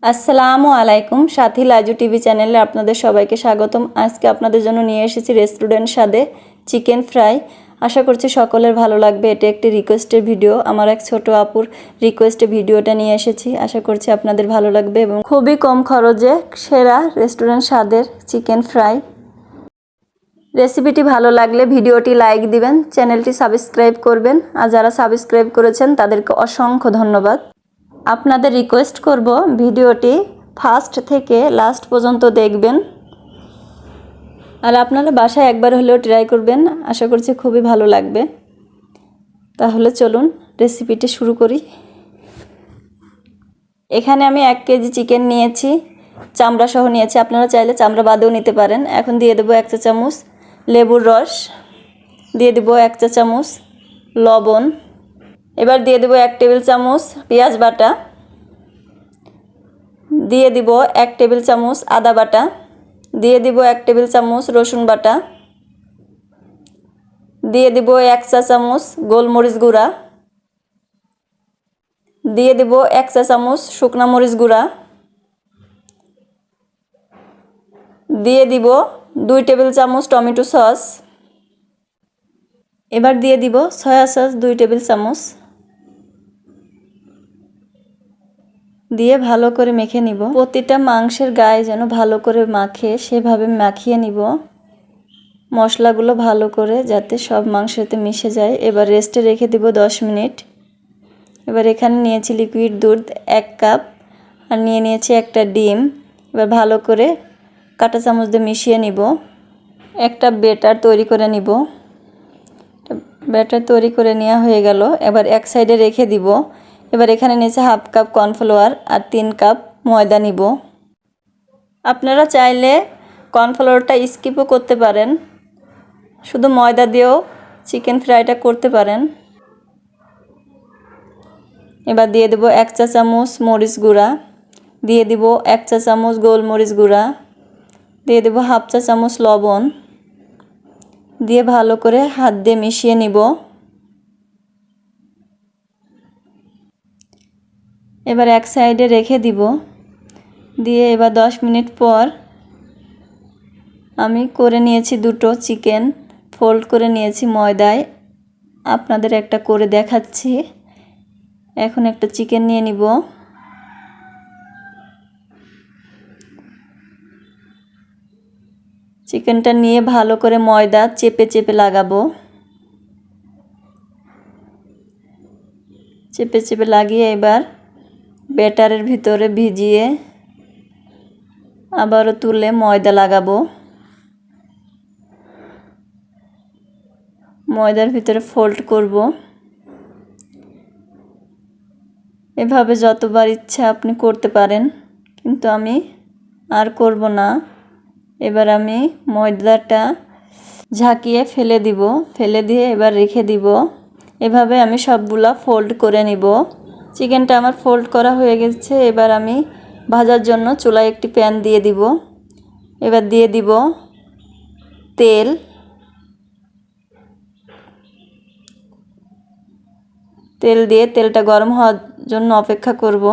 আসসালামু আলাইকুম, সাথী লাইজু টিভি চ্যানেলে আপনাদের সবাইকে স্বাগতম। আজকে আপনাদের জন্য নিয়ে এসেছি রেস্টুরেন্ট স্বাদে চিকেন ফ্রাই। আশা করছি সকলের ভালো লাগবে। এটা একটি রিকোয়েস্টের ভিডিও, আমার এক ছোট আপুর রিকোয়েস্টে ভিডিওটা নিয়ে এসেছি। আশা করছি আপনাদের ভালো লাগবে এবং খুবই কম খরচে সেরা রেস্টুরেন্ট স্বাদের চিকেন ফ্রাই। রেসিপিটি ভালো লাগলে ভিডিওটি লাইক দিবেন, চ্যানেলটি সাবস্ক্রাইব করবেন, আর যারা সাবস্ক্রাইব করেছেন তাদেরকে অসংখ্য ধন্যবাদ। আপনাদের রিকোয়েস্ট করব ভিডিওটি ফার্স্ট থেকে লাস্ট পর্যন্ত দেখবেন, আর আপনারা বাসায় একবার হলেও ট্রাই করবেন। আশা করছি খুবই ভালো লাগবে। তাহলে চলুন রেসিপিটি শুরু করি। এখানে আমি 1 কেজি চিকেন নিয়েছি, চামড়া সহ নিয়েছি, আপনারা চাইলে চামড়া বাদেও নিতে পারেন। এখন দিয়ে দেব 1 চা চামচ লেবুর রস, দিয়ে দেব 1 চা চামচ লবণ, এবার দিয়ে দেব 1 টেবিল চামচ পেঁয়াজ বাটা, দিয়ে দিব 1 টেবিল চামচ আদা বাটা, দিয়ে দিব 1 টেবিল চামচ রসুন বাটা, দিয়ে দিব 1 চা চামচ গোলমরিচ গুঁড়া, দিয়ে দিব 1 চা চামচ শুকনা মরিচ গুঁড়া, দিয়ে দিব 2 টেবিল চামচ টমেটো সস, এবার দিয়ে দিব সয়া সস 2 টেবিল চামচ, দিয়ে ভালো করে মেখে নিব। প্রতিটা মাংসের গায়ে যেন ভালো করে মাখে সেভাবে মাখিয়ে নিব মশলাগুলো ভালো করে, যাতে সব মাংসেতে মিশে যায়। এবার রেস্টে রেখে দিব 10 মিনিট। এবার এখানে নিয়েছি লিকুইড দুধ 1 কাপ, আর নিয়েছি একটা ডিম। এবার ভালো করে কাঁটা চামচ দিয়ে মিশিয়ে নিব। একটা ব্যাটার তৈরি করে নিব। ব্যাটার তৈরি করে নেওয়া হয়ে গেল। এবার এক সাইডে রেখে দিব। এবার এখানে নিয়েছি 1/2 কাপ কর্নফ্লাওয়ার আর 3 কাপ ময়দা নিব। আপনারা চাইলে কর্নফ্লাওয়ারটা স্কিপও করতে পারেন, শুধু ময়দা দিয়েও চিকেন ফ্রাইটা করতে পারেন। এবার দিয়ে দেব 1 চা চামচ মরিচ গুঁড়া, দিয়ে দিব 1 চা চামচ গোলমরিচ গুঁড়া, দিয়ে দেব 1/2 চা চামচ লবণ, দিয়ে ভালো করে হাত দিয়ে মিশিয়ে নিব। এবার এক সাইডে রেখে দিব। দিয়ে এবার 10 মিনিট পর আমি করে নিয়েছি দুটো চিকেন, ফোল্ড করে নিয়েছি ময়দায়। আপনাদের একটা করে দেখাচ্ছি। এখন একটা চিকেন নিয়ে নিব। চিকেনটা নিয়ে ভালো করে ময়দা চেপে চেপে লাগাবো। চেপে চেপে লাগিয়ে এবার ব্যাটারের ভিতরে ভিজিয়ে আবারও তুলে ময়দা লাগাবো। ময়দার ভিতরে ফোল্ড করব। এভাবে যতবার ইচ্ছা আপনি করতে পারেন, কিন্তু আমি আর করব না। এবার আমি ময়দাটা ঝাঁকিয়ে ফেলে দিব। ফেলে দিয়ে এবার রেখে দিব। এভাবে আমি সবগুলা ফোল্ড করে নিব। চিকেনটা আমার ফোল্ড করা হয়ে গেছে। এবার আমি ভাজার জন্য চুলায় একটি প্যান দিয়ে দিব। এবার দিয়ে দিব তেল, তেল দিয়ে তেলটা গরম হওয়ার জন্য অপেক্ষা করব।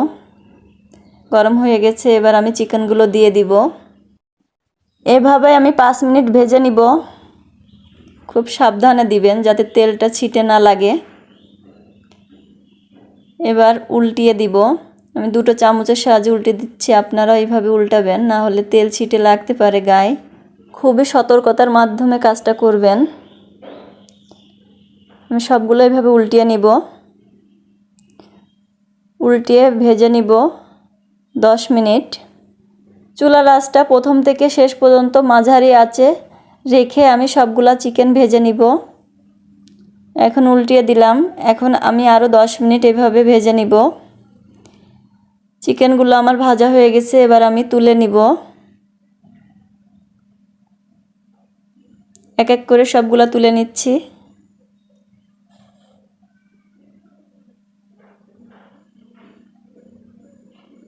গরম হয়ে গেছে। এবার আমি চিকেনগুলো দিয়ে দিব। এভাবে আমি 5 মিনিট ভেজে নিব। খুব সাবধানে দিবেন যাতে তেলটা ছিটে না লাগে। এবার উল্টিয়ে দিব। আমি 2টো চামচের সাহায্যে উল্টে দিচ্ছি, আপনারা এইভাবে উল্টাবেন, না হলে তেল ছিটে লাগতে পারে গায়ে। খুবই সতর্কতার মাধ্যমে কাজটা করবেন। আমি সবগুলো এইভাবে উল্টিয়ে নিব। উল্টিয়ে ভেজে নিব 10 মিনিট। চুলার আঁচটা প্রথম থেকে শেষ পর্যন্ত মাঝারি আঁচে রেখে আমি সবগুলা চিকেন ভেজে নিব। এখন উল্টিয়ে দিলাম। এখন আমি আরও 10 মিনিট এভাবে ভেজে নিব। চিকেনগুলো আমার ভাজা হয়ে গেছে। এবার আমি তুলে নিব। এক এক করে সবগুলা তুলে নিচ্ছি।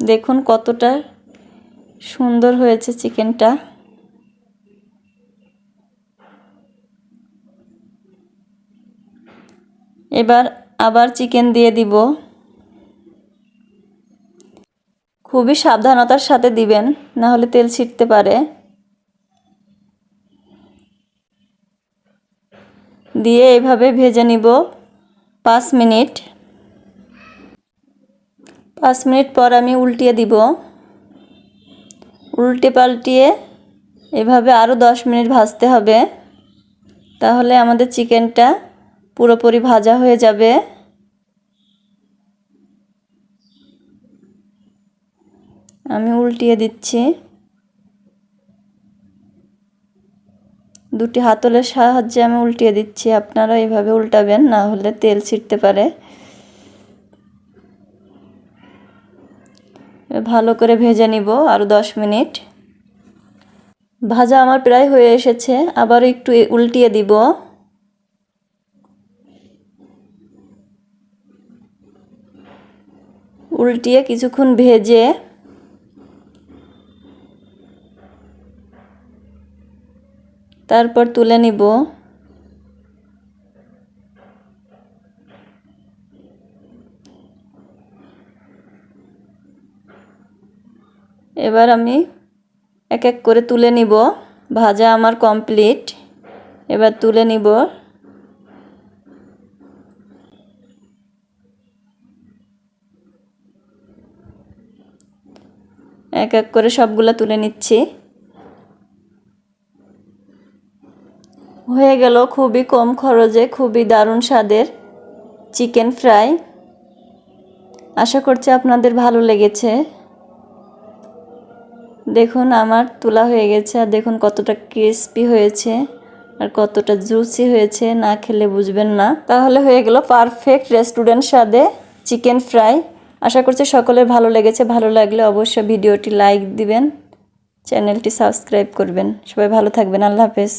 দেখুন কতটা সুন্দর হয়েছে চিকেনটা। এবার আবার চিকেন দিয়ে দিব। খুবই সাবধানতার সাথে দিবেন, না হলে তেল ছিটতে পারে। দিয়ে এইভাবে ভেজে নিব 5 মিনিট। 5 মিনিট পর আমি উল্টিয়ে দিব। উল্টে পাল্টিয়ে এভাবে আরও 10 মিনিট ভাজতে হবে, তাহলে আমাদের চিকেনটা পুরোপুরি ভাজা হয়ে যাবে। আমি উল্টিয়ে দিচ্ছি। দুটি হাতলের সাহায্যে আমি উল্টিয়ে দিচ্ছি। আপনারা এইভাবে উল্টাবেন, না হলে তেল ছিটতে পারে। ভালো করে ভেজে নিব আরও 10 মিনিট। ভাজা আমার প্রায় হয়ে এসেছে, আবার একটু উল্টিয়ে দিব। উল্টিয়ে কিছুক্ষণ ভেজে তারপর তুলে নিব। এবার আমি এক এক করে তুলে নিব। ভাজা আমার কমপ্লিট, এবার তুলে নিব। এক এক করে সবগুলা তুলে নিচ্ছি। হয়ে গেল খুবই কম খরচে খুবই দারুণ স্বাদের চিকেন ফ্রাই। আশা করছি আপনাদের ভালো লেগেছে। দেখুন আমার তোলা হয়ে গেছে, আর দেখুন কতটা ক্রিস্পি হয়েছে আর কতটা জুসি হয়েছে, না খেলে বুঝবেন না। তাহলে হয়ে গেল পারফেক্ট রেস্টুরেন্ট স্বাদে চিকেন ফ্রাই। আশা করছি সকলের ভালো লেগেছে। ভালো লাগলে অবশ্যই ভিডিওটি লাইক দিবেন, চ্যানেলটি সাবস্ক্রাইব করবেন। সবাই ভালো থাকবেন। আল্লাহ হাফেজ।